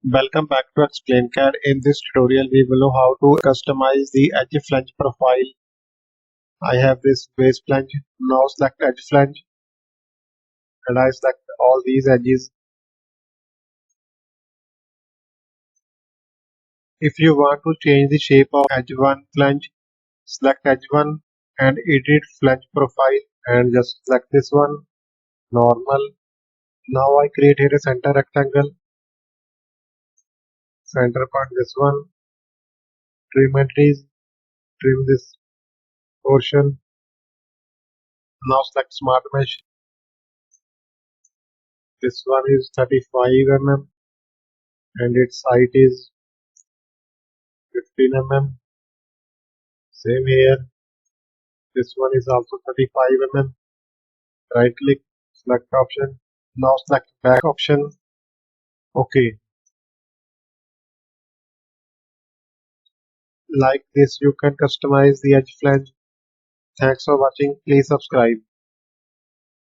Welcome back to EXPLAINCAD. In this tutorial, we will know how to customize the edge flange profile. I have this base flange. Now select edge flange and I select all these edges. If you want to change the shape of edge 1 flange, select edge 1 and edit flange profile and just select this one, normal. Now I create here a center rectangle, center point this one, trim entries, trim this portion. Now select smart mesh. This one is 35 mm and its height is 15 mm. Same here. This one is also 35 mm. Right click, select option. Now select back option. OK. Like this, you can customize the edge flange. Thanks for watching. Please subscribe.